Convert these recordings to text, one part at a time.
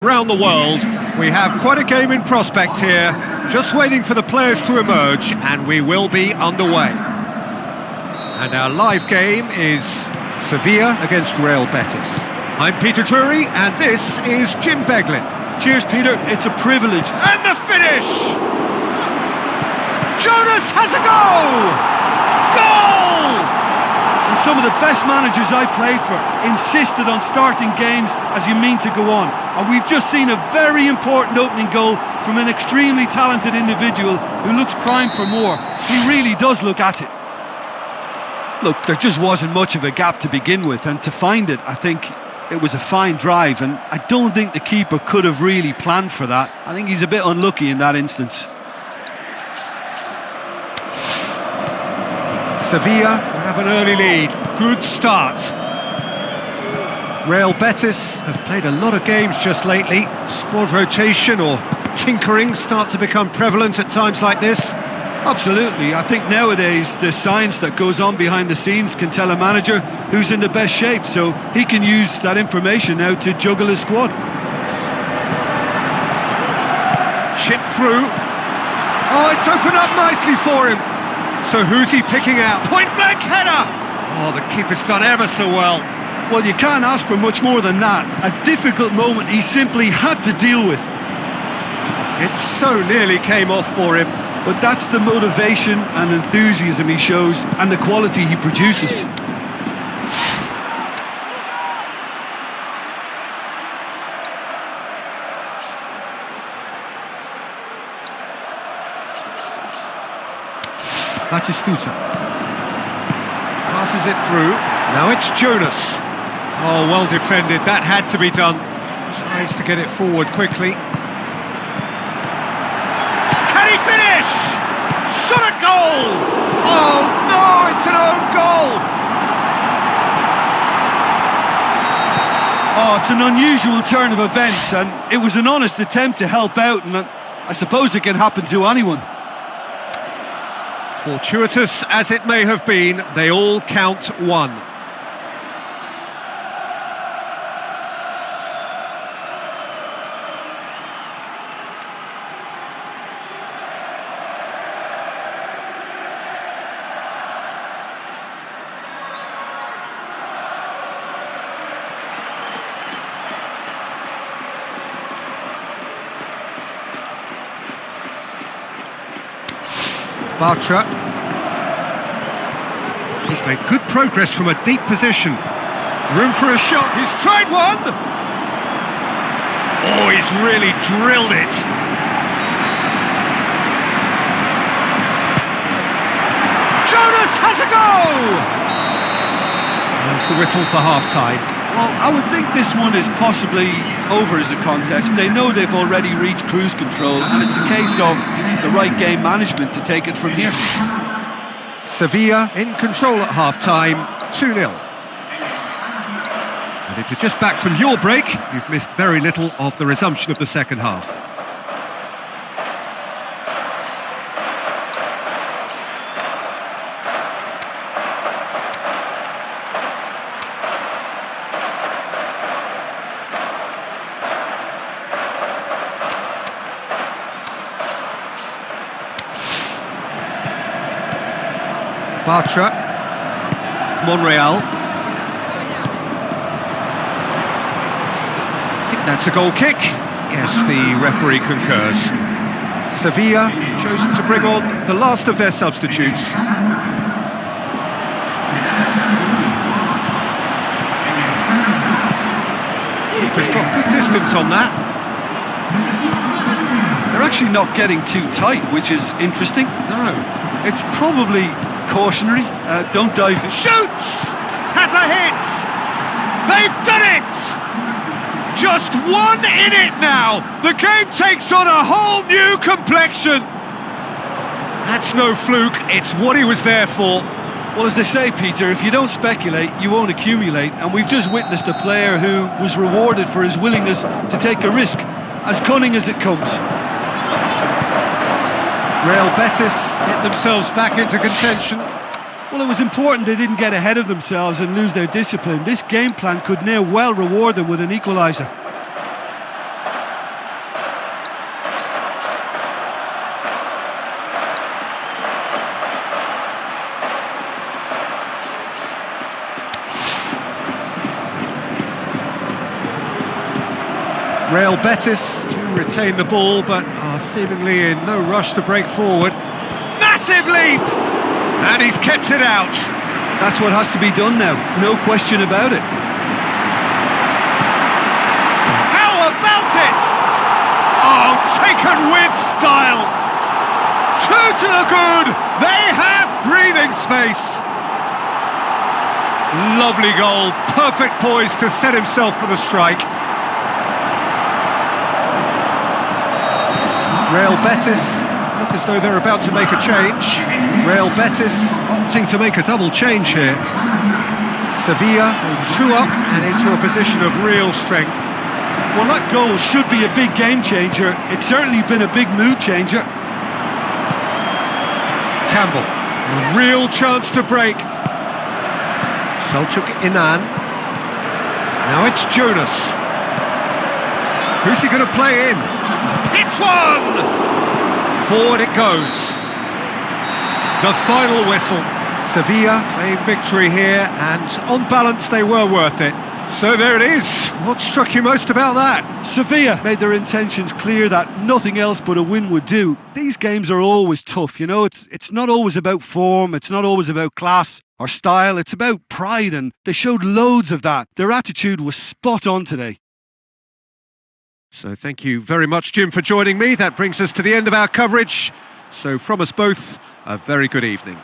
Around the world, we have quite a game in prospect here, just waiting for the players to emerge, and we will be underway. And our live game is Sevilla against Real Betis. I'm Peter Drury, and this is Jim Beglin. Cheers, Peter, it's a privilege. And the finish! Jonas has a goal! Goal! And some of the best managers I played for insisted on starting games as you mean to go on. And we've just seen a very important opening goal from an extremely talented individual who looks primed for more. He really does look at it. Look, there just wasn't much of a gap to begin with, and to find it, I think it was a fine drive, and I don't think the keeper could have really planned for that. I think he's a bit unlucky in that instance. Sevilla have an early lead. Good start. Real Betis have played a lot of games just lately. Squad rotation or tinkering start to become prevalent at times like this. Absolutely. I think nowadays the science that goes on behind the scenes can tell a manager who's in the best shape, so he can use that information now to juggle his squad. Chip through. Oh, it's opened up nicely for him. So who's he picking out? Point-blank header! Oh, the keeper's done ever so well. Well, you can't ask for much more than that. A difficult moment he simply had to deal with. It so nearly came off for him. But that's the motivation and enthusiasm he shows, and the quality he produces. Batistuta passes it through. Now it's Jonas. Oh, well defended. That had to be done. Tries to get it forward quickly. Can he finish? Shot a goal! Oh no, it's an own goal! Oh, it's an unusual turn of events, and it was an honest attempt to help out, and I suppose it can happen to anyone. Fortuitous as it may have been, they all count one. Bartra. He's made good progress from a deep position. Room for a shot. He's tried one! Oh, he's really drilled it. Jonas has a goal! There's the whistle for half-time. Well, I would think this one is possibly over as a contest. They know they've already reached cruise control, and it's a case of the right game management to take it from here. Sevilla in control at half-time, 2-0. And if you're just back from your break, you've missed very little of the resumption of the second half. Bartra, Monreal. I think that's a goal kick. Yes, the referee concurs. Sevilla have chosen to bring on the last of their substitutes. Keeper's got good distance on that. They're actually not getting too tight, which is interesting. No. It's probably cautionary. Don't dive in. Shoots! Has a hit! They've done it! Just one in it now! The game takes on a whole new complexion! That's no fluke, it's what he was there for. Well, as they say, Peter, if you don't speculate, you won't accumulate. And we've just witnessed a player who was rewarded for his willingness to take a risk, as cunning as it comes. Real Betis get themselves back into contention. Well, it was important they didn't get ahead of themselves and lose their discipline. This game plan could near well reward them with an equaliser. Real Betis do retain the ball, but are seemingly in no rush to break forward. Massive leap! And he's kept it out. That's what has to be done now, no question about it. How about it? Oh, taken with style. Two to the good. They have breathing space. Lovely goal, perfect poise to set himself for the strike. Real Betis look as though they're about to make a change. Real Betis opting to make a double change here. Sevilla 2 up and into a position of real strength. Well, that goal should be a big game changer. It's certainly been a big mood changer. Campbell, a real chance to break. Selçuk Inan. Now it's Jonas. Who's he going to play in? Hits one! Forward it goes. The final whistle. Sevilla claim victory here, and on balance they were worth it. So there it is. What struck you most about that? Sevilla made their intentions clear that nothing else but a win would do. These games are always tough, you know, it's not always about form, it's not always about class or style, it's about pride, and they showed loads of that. Their attitude was spot on today. So thank you very much, Jim, for joining me. That brings us to the end of our coverage. So from us both, a very good evening.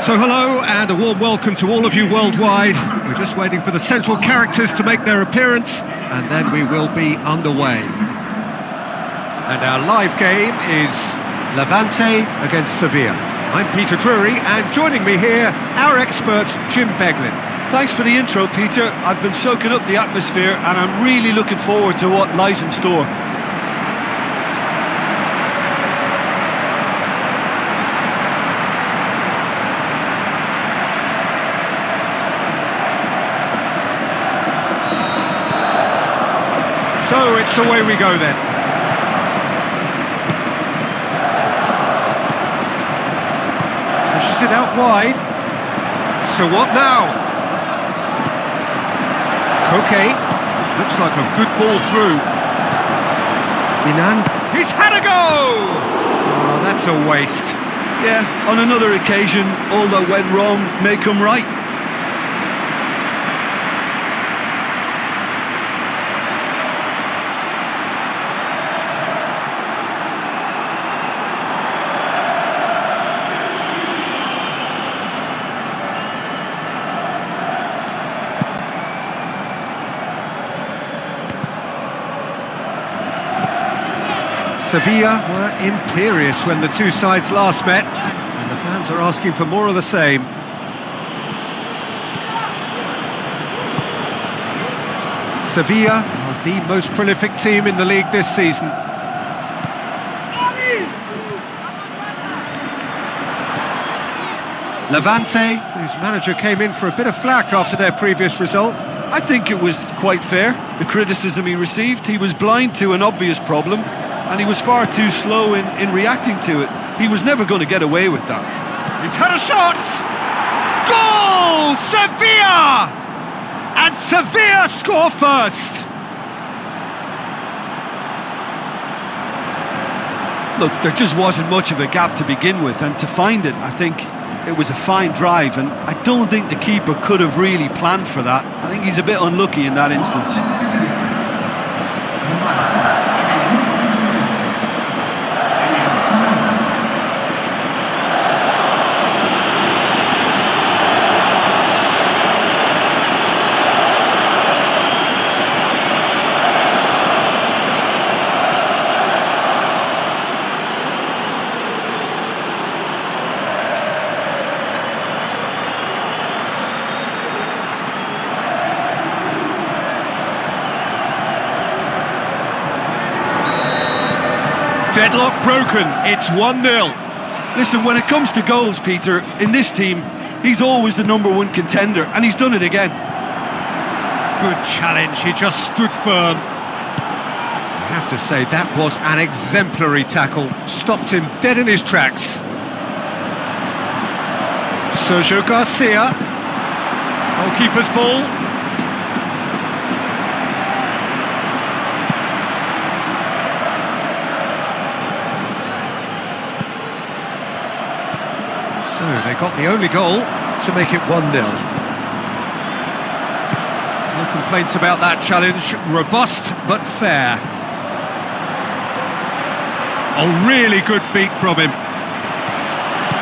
So hello and a warm welcome to all of you worldwide. We're just waiting for the central characters to make their appearance and then we will be underway. And our live game is Levante against Sevilla. I'm Peter Drury and joining me here, our expert Jim Beglin. Thanks for the intro, Peter. I've been soaking up the atmosphere and I'm really looking forward to what lies in store. So it's away we go then. Pushes it out wide. So what now? Koke. Looks like a good ball through. Inan. He's had a go! Oh, that's a waste. Yeah, on another occasion, all that went wrong may come right. Sevilla were imperious when the two sides last met, and the fans are asking for more of the same. Sevilla are the most prolific team in the league this season. Levante, whose manager came in for a bit of flack after their previous result. I think it was quite fair, the criticism he received. He was blind to an obvious problem, and he was far too slow in reacting to it. He was never going to get away with that. He's had a shot! Goal! Sevilla! And Sevilla score first! Look, there just wasn't much of a gap to begin with, and to find it, I think it was a fine drive, and I don't think the keeper could have really planned for that. I think he's a bit unlucky in that instance. Deadlock broken, it's 1-0. Listen, when it comes to goals, Peter, in this team, he's always the #1 contender, and he's done it again. Good challenge, he just stood firm. I have to say, that was an exemplary tackle. Stopped him dead in his tracks. Sergio Garcia. Goalkeeper's ball. So they got the only goal to make it 1-0. No complaints about that challenge. Robust but fair. A really good feat from him.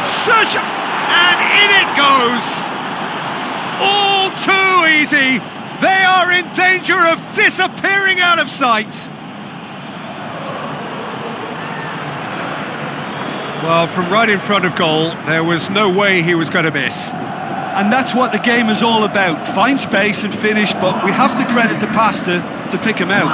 Sergio! And in it goes! All too easy! They are in danger of disappearing out of sight! Well, from right in front of goal, there was no way he was going to miss. And that's what the game is all about. Find space and finish, but we have to credit the Pasta to pick him out.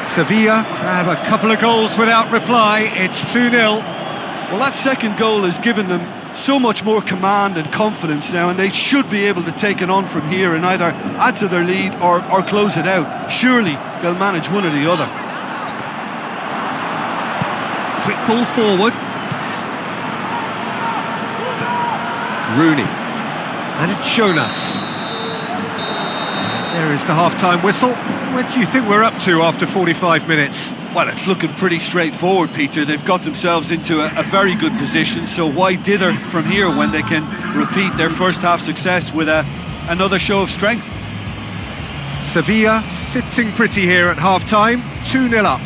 Sevilla grab a couple of goals without reply. It's 2-0. Well, that second goal has given them so much more command and confidence now, and they should be able to take it on from here and either add to their lead or close it out. Surely they'll manage one or the other. Quick ball forward. Rooney. And it's Jonas. There is the half-time whistle. What do you think we're up to after 45 minutes? Well, it's looking pretty straightforward, Peter. They've got themselves into a very good position, so why dither from here when they can repeat their first half success with another show of strength? Sevilla sitting pretty here at half-time, 2-0 up.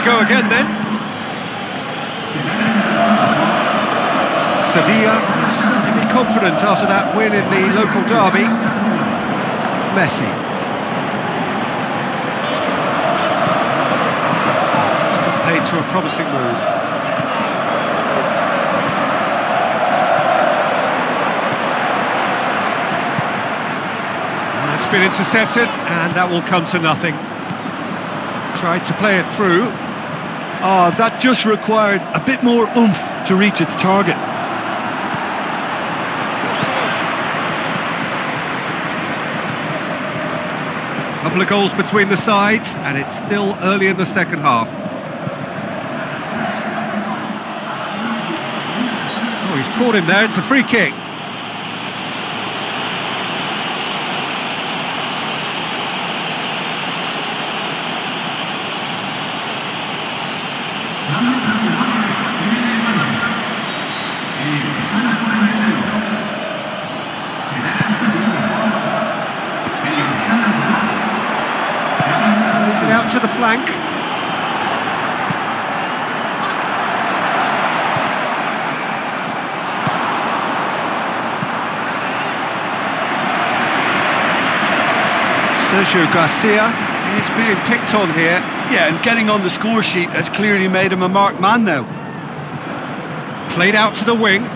go again then. Sevilla will certainly be confident after that win in the local derby. Messi. It's put paid to a promising move. It's been intercepted, and that will come to nothing. Tried to play it through. Oh, that just required a bit more oomph to reach its target. Couple of goals between the sides, and it's still early in the second half. Oh, he's caught him there, it's a free kick. Plays it out to the flank. Sergio Garcia is being picked on here. Yeah, and getting on the score sheet has clearly made him a marked man now. Played out to the wing. We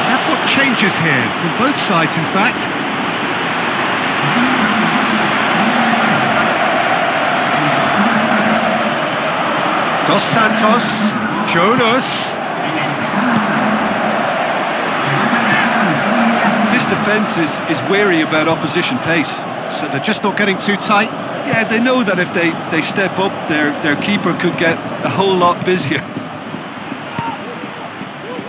have got changes here, from both sides in fact. Dos Santos, Jonas. This defence is wary about opposition pace. So they're just not getting too tight. Yeah, they know that if they step up, their keeper could get a whole lot busier.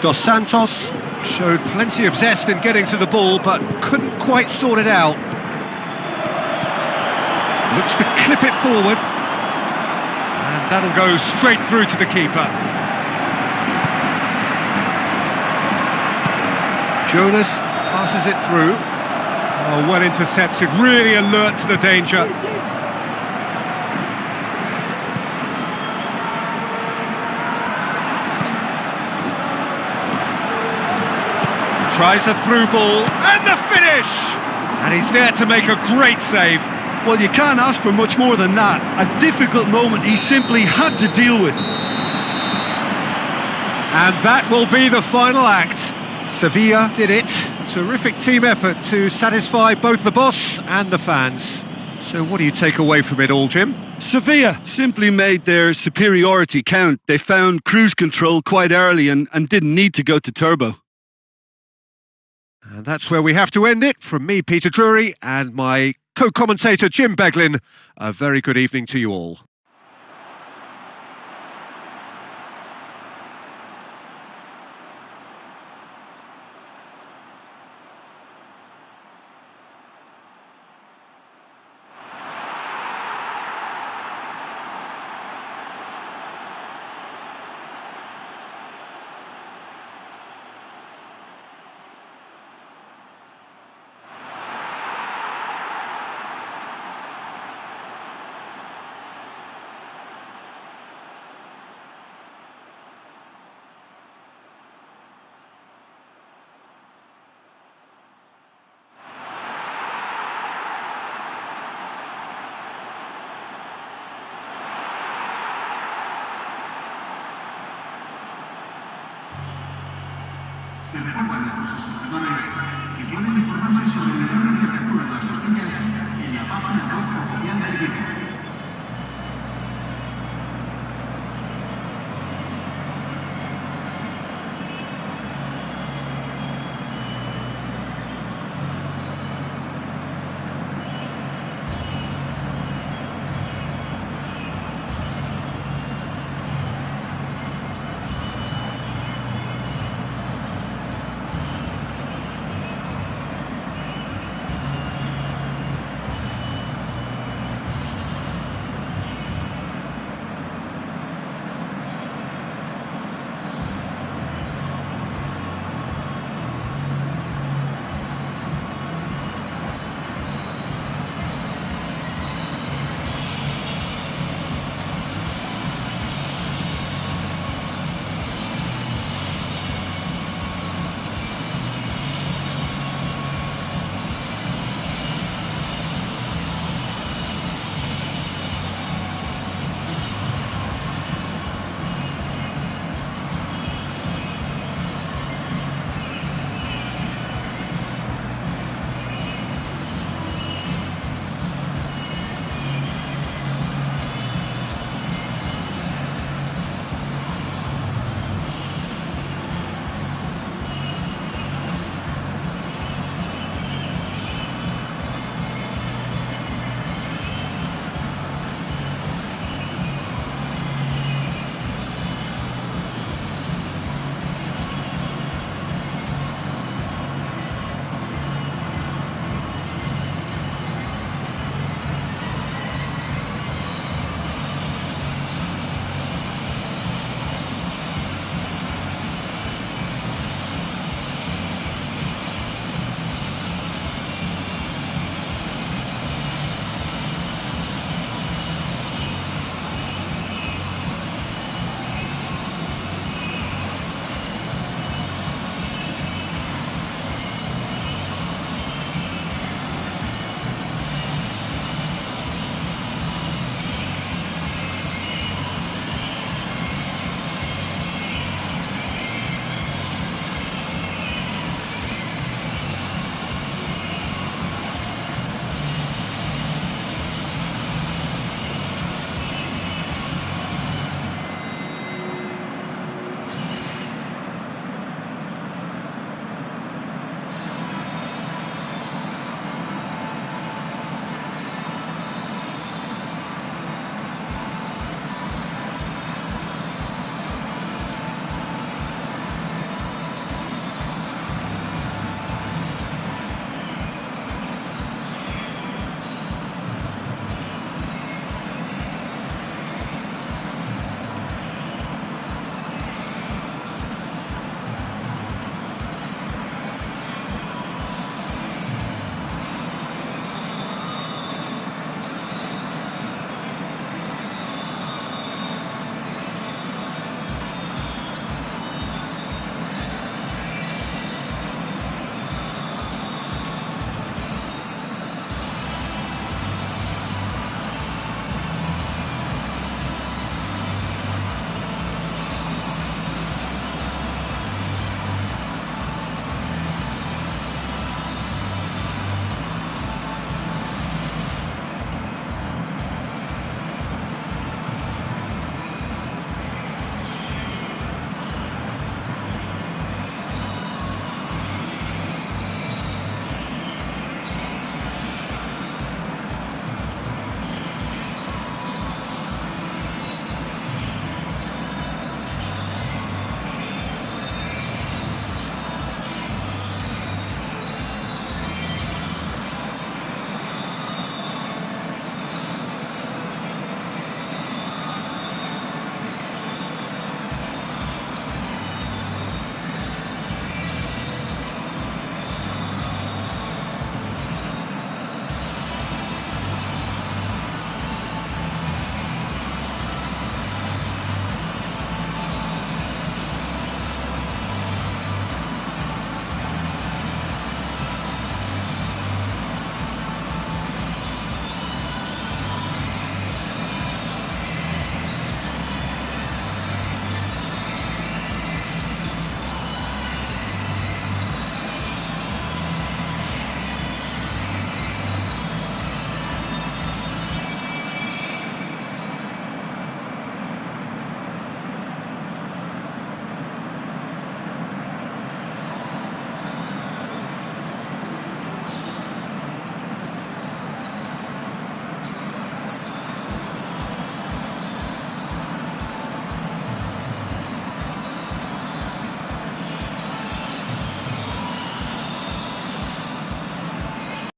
Dos Santos showed plenty of zest in getting to the ball, but couldn't quite sort it out. Looks to clip it forward. And that'll go straight through to the keeper. Jonas passes it through. Oh, well intercepted, really alert to the danger. Tries a through ball, and the finish! And he's there to make a great save. Well, you can't ask for much more than that. A difficult moment he simply had to deal with. And that will be the final act. Sevilla did it. Terrific team effort to satisfy both the boss and the fans. So what do you take away from it all, Jim? Sevilla simply made their superiority count. They found cruise control quite early and didn't need to go to turbo. And that's where we have to end it. From me, Peter Drury, and my co-commentator, Jim Beglin, a very good evening to you all. Se recuerda a nuestros suscriptores que pueden informarse sobre el horario de apertura de las costillas en la página web oficial del vídeo.